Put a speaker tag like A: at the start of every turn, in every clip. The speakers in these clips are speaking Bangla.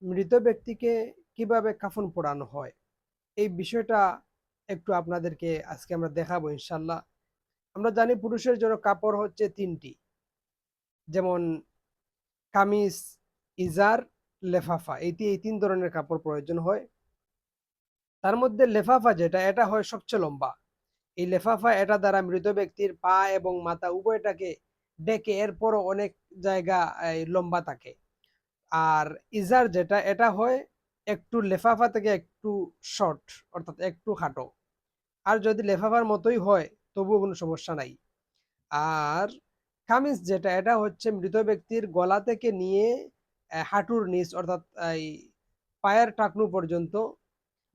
A: মৃত ব্যক্তিকে কিভাবে কাফন পোড়ানো হয় এই বিষয়টা একটু আপনাদেরকে আজকে আমরা দেখাবো ইনশাল্লাহ। আমরা জানি পুরুষের জন্য কাপড় হচ্ছে তিনটি, যেমন কামিজ, ইজার, লেফাফা। এই তিন ধরনের কাপড় প্রয়োজন হয়। তার মধ্যে লেফাফা যেটা, এটা হয় সবচেয়ে লম্বা। এই লেফাফা এটা দ্বারা মৃত ব্যক্তির পা এবং মাথা উভয়টাকে ডেকে, এরপরও অনেক জায়গা লম্বা থাকে। আর ইজার যেটা, এটা হয় একটু লেফাফা থেকে একটু শর্ট, অর্থাৎ একটু খাটো। আর যদি লেফাফার মতোই হয় তবুও কোনো সমস্যা নাই। আর কামিজ যেটা, এটা হচ্ছে মৃত ব্যক্তির গলা থেকে নিয়ে হাঁটুর নিচ, অর্থাৎ এই পায়ের টাকনু পর্যন্ত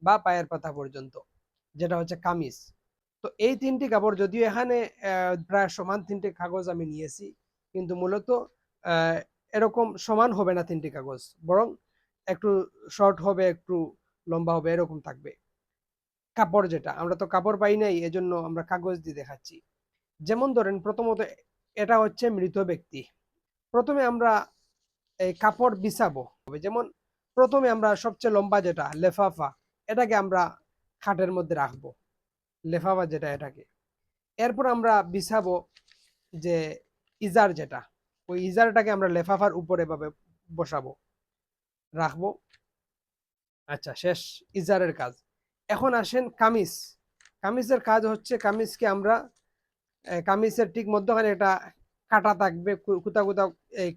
A: বা পায়ের পাতা পর্যন্ত, যেটা হচ্ছে কামিজ। তো এই তিনটি কাপড়, যদিও এখানে প্রায় সমান তিনটি কাগজ আমি নিয়েছি, কিন্তু মূলত আহ, এরকম সমান হবে না তিনটি কাগজ, বরং একটু শর্ট হবে, একটু লম্বা হবে, এরকম থাকবে। কাপড় যেটা, আমরা তো কাপড় পাই নাই, এজন্য আমরা কাগজ দিয়ে দেখাচ্ছি। যেমন ধরেন, প্রথমত এটা হচ্ছে মৃত ব্যক্তি। প্রথমে আমরা এই কাপড় বিছাবো। যেমন প্রথমে আমরা সবচেয়ে লম্বা যেটা লেফাফা, এটাকে আমরা খাটের মধ্যে রাখবো, লেফাফা যেটা এটাকে। এরপর আমরা বিছাবো যে ইজার যেটা, ওই ইজারটাকে আমরা লেফাফার উপরে ভাবে বসাবো, রাখবো। আচ্ছা, শেষ ইজারের কাজ। এখন আসেন কামিজ। কামিজের কাজ হচ্ছে, কামিজকে আমরা কামিজের ঠিক মধ্যখানে একটা কাটা থাকবে, কুতা কুতা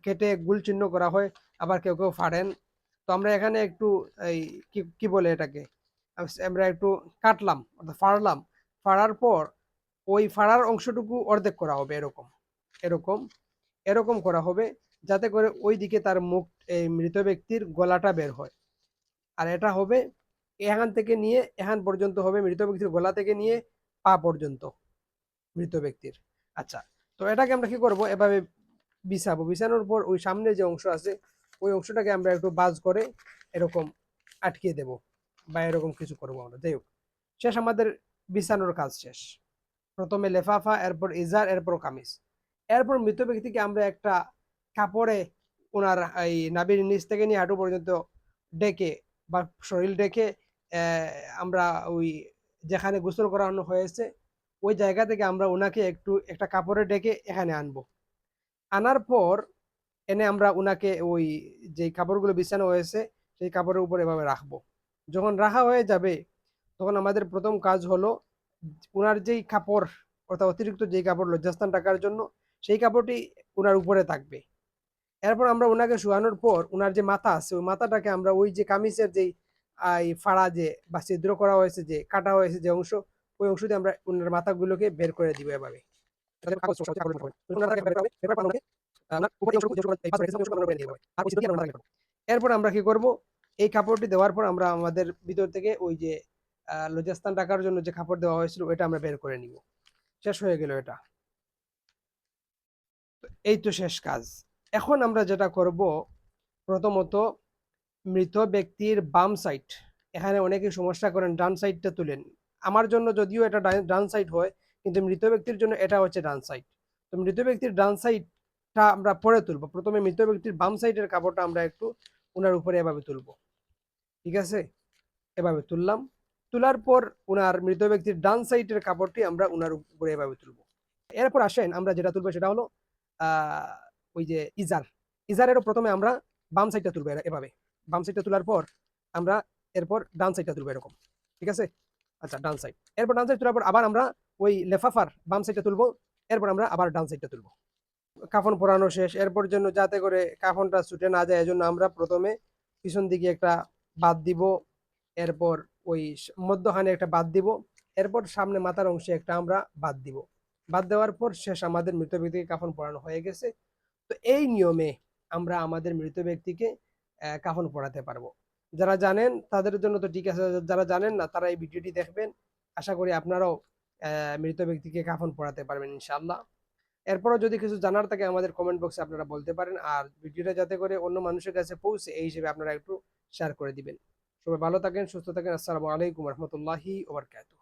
A: কেটে গুল চিহ্ন করা হয়, আবার কেউ কেউ ফাড়েন। তো আমরা এখানে একটু এই কি কি বলে এটাকে, আমরা একটু কাটলাম, অর্থাৎ ফাড়লাম। ফাড়ার পর ওই ফাড়ার অংশটুকু অর্ধেক করা হবে, এরকম এরকম এরকম করা হবে, যাতে করে ওই দিকে তার মুখ, এই মৃত ব্যক্তির গলাটা বের হয়। আর এটা হবে এখান থেকে নিয়ে এখান পর্যন্ত হবে, মৃত ব্যক্তির গলা থেকে নিয়ে পা পর্যন্ত মৃত ব্যক্তির। আচ্ছা, তো এটাকে আমরা কি করব, এভাবে বিছাবো। বিছানোর পর ওই সামনে যে অংশ আছে, ওই অংশটাকে আমরা একটু বাজ করে এরকম আটকিয়ে দেব, বা এরকম কিছু করবো আমরা। যাই হোক, শেষ আমাদের বিছানোর কাজ শেষ। প্রথমে লেফাফা, এরপর ইজার, এরপর কামিজ। এরপর মৃত ব্যক্তিকে আমরা একটা কাপড়ে ওনার এই নাভির নিচ থেকে নিয়ে হাঁটু পর্যন্ত ডেকে, বা শরীর ডেকে, আমরা ওই যেখানে গোসল করানো হয়েছে ওই জায়গা থেকে আমরা ওনাকে একটু একটা কাপড়ে ডেকে এখানে আনবো। আনার পর এনে আমরা ওনাকে ওই যে কাপড়গুলো বিছানো হয়েছে সেই কাপড়ের উপর এভাবে রাখবো। যখন রাখা হয়ে যাবে, তখন আমাদের প্রথম কাজ হলো ওনার যেই কাপড়, অর্থাৎ অতিরিক্ত যেই কাপড় লজ্জাস্থান ঢাকার জন্য, সেই কাপড়টি ওনার উপরে থাকবে। এরপর আমরা ওনাকে শোয়ানোর পর ওনার যে মাথা আছে, ওই মাথাটাকে আমরা ওই যে কামিজের যেই এই ফাড়া যে বা ছিদ্র করা হয়েছে, যে কাটা হয়েছে যে অংশ, ওই অংশ দিয়ে আমরা ওনার মাথাগুলোকে বের করে দিব এভাবে। এরপর আমরা কি করব, এই কাপড়টি দেওয়ার পর আমরা আমাদের ভিতর থেকে ওই যে লজ্জাস্থান ঢাকার জন্য যে কাপড় দেওয়া হয়েছিল ওইটা আমরা বের করে নিব। শেষ হয়ে গেল এটা। এই তো শেষ কাজ। এখন আমরা যেটা করব, প্রথমত মৃত ব্যক্তির বাম সাইড, এখানে অনেকে সমস্যা করেন ডান সাইডটা তুলেন। আমার জন্য যদিও এটা ডান সাইড হয়, কিন্তু মৃত ব্যক্তির জন্য এটা হচ্ছে ডান সাইড। তো মৃত ব্যক্তির ডান সাইডটা আমরা পরে তুলবো। প্রথমে মৃত ব্যক্তির বাম সাইডের কাপড়টা আমরা একটু ওনার উপরে এভাবে তুলবো, ঠিক আছে? এভাবে তুললাম। তোলার পর ওনার মৃত ব্যক্তির ডান সাইডের কাপড়টি আমরা ওনার উপরে এভাবে তুলবো। এরপর আসেন আমরা যেটা তুলবো সেটা হলো আহ ওই যে ইজার। ইজারেরও প্রথমে আমরা বাম সাইডটা তুলবো এভাবে। বাম সাইডটা তোলার পর আমরা এরপর ডান সাইডটা তুলবো এরকম, ঠিক আছে? আচ্ছা, ডান সাইড। এরপর ডান সাইড তোলার পর আবার আমরা ওই লেফাফার বাম সাইডটা তুলবো। এরপর আমরা আবার ডান সাইডটা তুলবো। কাফন পরানো শেষ। এরপর জন্য যাতে করে কাফনটা ছুটে না যায়, এজন্য আমরা প্রথমে পিছন দিকে একটা বাদ দিব, এরপর ওই মধ্যখানে একটা বাদ দিব, এরপর সামনে মাথার অংশে একটা আমরা বাদ দিব। বাদ দেওয়ার পর শেষ, আমাদের মৃত ব্যক্তিকে কাফন পরানো হয়ে গেছে। তো এই নিয়মে আমরা আমাদের মৃত ব্যক্তিকে কাফন পরাতে পারবো। যারা জানেন তাদের জন্য তো ঠিক আছে, যারা জানেন না তারা এই ভিডিওটি দেখবেন। আশা করি আপনারাও মৃত ব্যক্তিকে কাফন পরাতে পারবেন ইনশাআল্লাহ। এরপরও যদি কিছু জানার থাকে আমাদের কমেন্ট বক্সে আপনারা বলতে পারেন, আর ভিডিওটা যাতে করে অন্য মানুষের কাছে পৌঁছে এই হিসেবে আপনারা একটু শেয়ার করে দিবেন। সবাই ভালো থাকেন, সুস্থ থাকেন। আসসালামু আলাইকুম রহমতুল্লাহি ওয়া বারাকাতুহু।